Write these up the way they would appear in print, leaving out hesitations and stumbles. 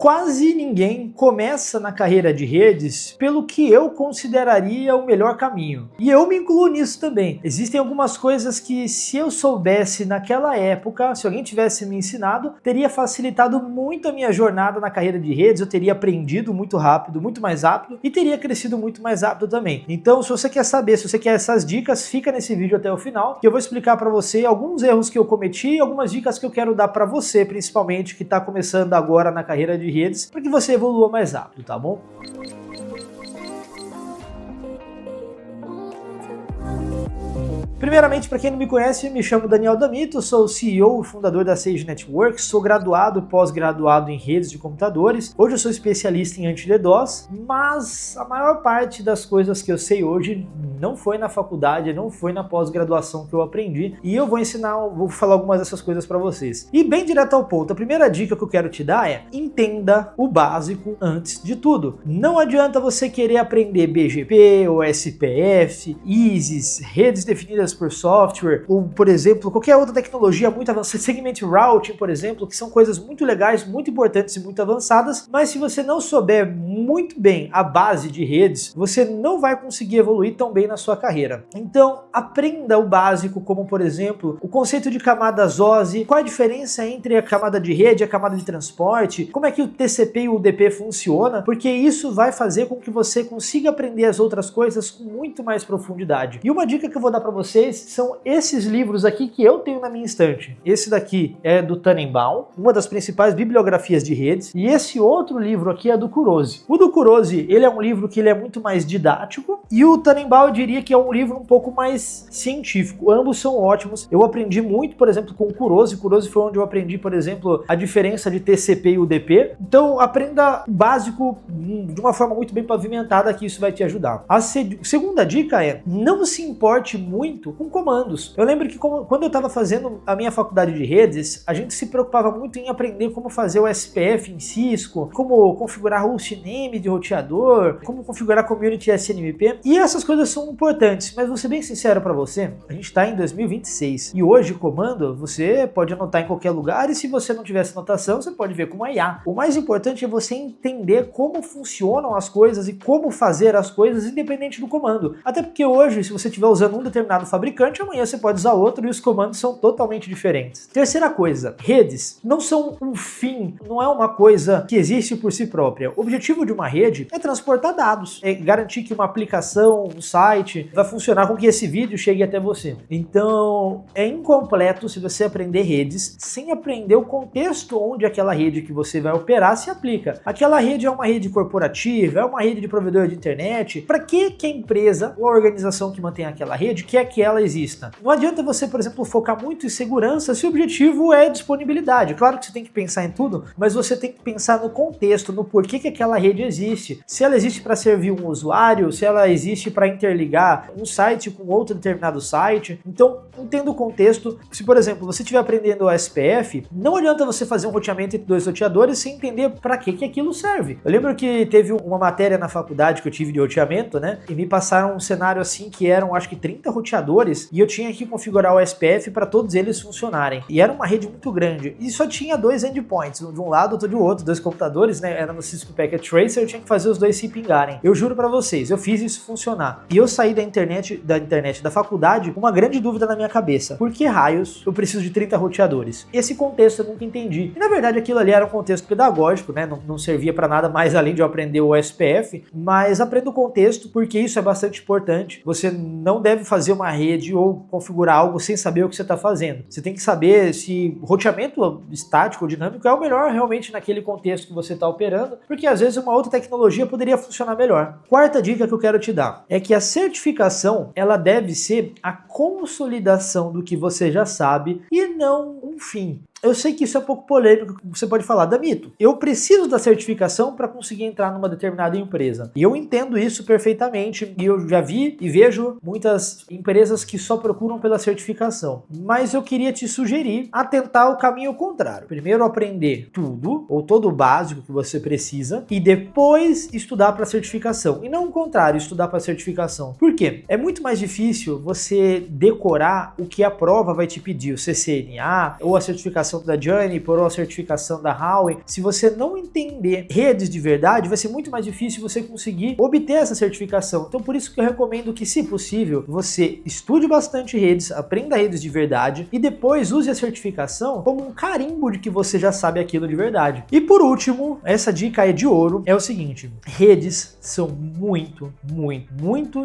Quase ninguém começa na carreira de redes pelo que eu consideraria o melhor caminho. E eu me incluo nisso também. Existem algumas coisas que, se eu soubesse naquela época, se alguém tivesse me ensinado, teria facilitado muito a minha jornada na carreira de redes, eu teria aprendido muito rápido, muito mais rápido, e teria crescido muito mais rápido também. Então, se você quer saber, se você quer essas dicas, fica nesse vídeo até o final, que eu vou explicar para você alguns erros que eu cometi e algumas dicas que eu quero dar para você, principalmente, que está começando agora na carreira de redes, para que você evolua mais rápido, tá bom? Primeiramente, para quem não me conhece, me chamo Daniel D'Amito, sou o CEO e fundador da Sage Networks, sou graduado e pós-graduado em redes de computadores. Hoje eu sou especialista em anti-DDoS, mas a maior parte das coisas que eu sei hoje não foi na faculdade, não foi na pós-graduação que eu aprendi, e eu vou falar algumas dessas coisas para vocês. E bem direto ao ponto, a primeira dica que eu quero te dar é: entenda o básico antes de tudo. Não adianta você querer aprender BGP, ou SPF, ISIS, redes definidas por software, ou, por exemplo, qualquer outra tecnologia muito avançada, segment routing, por exemplo, que são coisas muito legais, muito importantes e muito avançadas, mas se você não souber muito bem a base de redes, você não vai conseguir evoluir tão bem na sua carreira. Então, aprenda o básico, como, por exemplo, o conceito de camadas OSI, qual a diferença entre a camada de rede e a camada de transporte, como é que o TCP e o UDP funciona, porque isso vai fazer com que você consiga aprender as outras coisas com muito mais profundidade. E uma dica que eu vou dar para vocês são esses livros aqui que eu tenho na minha estante. Esse daqui é do Tannenbaum, uma das principais bibliografias de redes, e esse outro livro aqui é do Kurose. O do Kurose, ele é um livro que ele é muito mais didático, e o Tannenbaum eu diria que é um livro um pouco mais científico. Ambos são ótimos. Eu aprendi muito, por exemplo, com o Kurose. Kurose foi onde eu aprendi, por exemplo, a diferença de TCP e UDP. Então, aprenda o básico de uma forma muito bem pavimentada, que isso vai te ajudar. A segunda dica é: não se importe muito com comandos. Eu lembro que quando eu estava fazendo a minha faculdade de redes, a gente se preocupava muito em aprender como fazer o SPF em Cisco, como configurar hostname de roteador, como configurar community SNMP, e essas coisas são importantes, mas vou ser bem sincero para você, a gente está em 2026, e hoje comando você pode anotar em qualquer lugar, e se você não tivesse anotação, você pode ver com a IA. O mais importante é você entender como funcionam as coisas e como fazer as coisas independente do comando. Até porque hoje, se você estiver usando um determinado fabricante, amanhã você pode usar outro e os comandos são totalmente diferentes. Terceira coisa, redes não são um fim, não é uma coisa que existe por si própria. O objetivo de uma rede é transportar dados, é garantir que uma aplicação, um site, vai funcionar com que esse vídeo chegue até você. Então, é incompleto se você aprender redes sem aprender o contexto onde aquela rede que você vai operar se aplica. Aquela rede é uma rede corporativa, é uma rede de provedor de internet. Para que a empresa ou a organização que mantém aquela rede quer que ela exista? Não adianta você, por exemplo, focar muito em segurança se o objetivo é disponibilidade. Claro que você tem que pensar em tudo, mas você tem que pensar no contexto, no porquê que aquela rede existe. Se ela existe para servir um usuário, se ela existe para interligar um site com outro determinado site. Então, entenda o contexto. Se, por exemplo, você estiver aprendendo o SPF, não adianta você fazer um roteamento entre dois roteadores sem entender para que aquilo serve. Eu lembro que teve uma matéria na faculdade que eu tive de roteamento, né? E me passaram um cenário assim que eram, acho que 30 roteadores, e eu tinha que configurar o SPF para todos eles funcionarem. E era uma rede muito grande. E só tinha dois endpoints, um de um lado, outro de outro, dois computadores, né? Era no Cisco Packet Tracer, eu tinha que fazer os dois se pingarem. Eu juro para vocês, eu fiz isso funcionar. E eu saí da faculdade com uma grande dúvida na minha cabeça. Por que raios eu preciso de 30 roteadores? Esse contexto eu nunca entendi. E na verdade aquilo ali era um contexto pedagógico, né? Não servia para nada mais além de eu aprender o SPF, mas aprenda o contexto porque isso é bastante importante. Você não deve fazer uma rede ou configurar algo sem saber o que você está fazendo. Você tem que saber se roteamento estático ou dinâmico é o melhor realmente naquele contexto que você está operando, porque às vezes uma outra tecnologia poderia funcionar melhor. Quarta dica que eu quero te dar é que a certificação, ela deve ser a consolidação do que você já sabe e não um fim. Eu sei que isso é um pouco polêmico, você pode falar, D'Amito, eu preciso da certificação para conseguir entrar numa determinada empresa. E eu entendo isso perfeitamente, e eu já vi e vejo muitas empresas que só procuram pela certificação. Mas eu queria te sugerir a tentar o caminho contrário. Primeiro aprender tudo, ou todo o básico que você precisa, e depois estudar para certificação. E não o contrário, estudar para certificação. Por quê? É muito mais difícil você decorar o que a prova vai te pedir, o CCNA ou a certificação certificação da Juniper ou a certificação da Huawei, se você não entender redes de verdade, vai ser muito mais difícil você conseguir obter essa certificação. Então por isso que eu recomendo que, se possível, você estude bastante redes, aprenda redes de verdade e depois use a certificação como um carimbo de que você já sabe aquilo de verdade. E por último, essa dica aí de ouro é o seguinte: redes são muito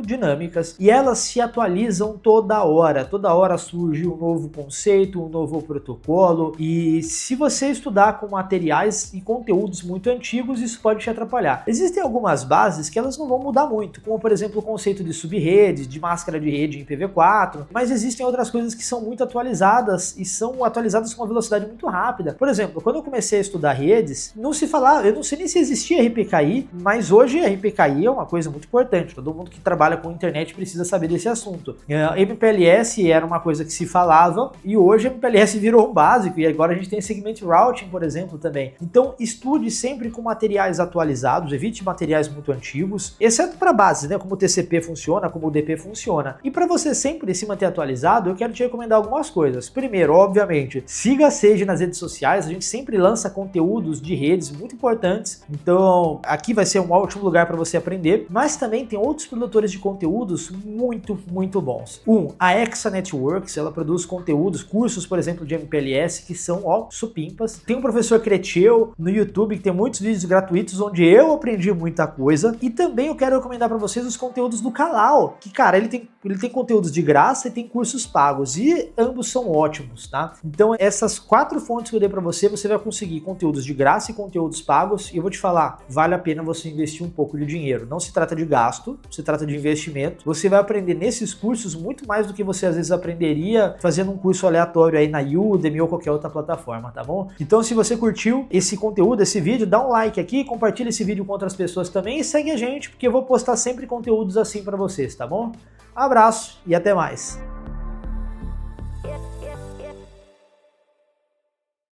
dinâmicas e elas se atualizam toda hora surge um novo conceito, um novo protocolo, e se você estudar com materiais e conteúdos muito antigos, isso pode te atrapalhar. Existem algumas bases que elas não vão mudar muito, como por exemplo o conceito de subrede, de máscara de rede em IPv4, mas existem outras coisas que são muito atualizadas e são atualizadas com uma velocidade muito rápida. Por exemplo, quando eu comecei a estudar redes, não se falava, eu não sei nem se existia RPKI, mas hoje a RPKI é uma coisa muito importante, todo mundo que trabalha com internet precisa saber desse assunto. MPLS era uma coisa que se falava e hoje a MPLS virou um básico e agora a gente tem segment routing, por exemplo, também. Então estude sempre com materiais atualizados, evite materiais muito antigos, exceto para base, né, como o TCP funciona, como o DP funciona. E para você sempre se manter atualizado, eu quero te recomendar algumas coisas. Primeiro, obviamente, siga a Sage nas redes sociais, a gente sempre lança conteúdos de redes muito importantes, então aqui vai ser um ótimo lugar para você aprender, mas também tem outros produtores de conteúdos muito bons. A Exa Networks, ela produz conteúdos, cursos, por exemplo, de MPLS, que são, supimpas. Tem um professor Creteu no YouTube, que tem muitos vídeos gratuitos, onde eu aprendi muita coisa. E também eu quero recomendar para vocês os conteúdos do Kalao, que, cara, ele tem conteúdos de graça e tem cursos pagos, e ambos são ótimos, tá? Então, essas 4 fontes que eu dei para você vai conseguir conteúdos de graça e conteúdos pagos, e eu vou te falar, vale a pena você investir um pouco de dinheiro. Não se trata de gasto, se trata de investimento. Você vai aprender nesses cursos muito mais do que você às vezes aprenderia fazendo um curso aleatório aí na Udemy ou qualquer outra plataforma, tá bom? Então, se você curtiu esse conteúdo, esse vídeo, dá um like aqui, compartilha esse vídeo com outras pessoas também e segue a gente, porque eu vou postar sempre conteúdos assim para vocês, tá bom? Abraço e até mais!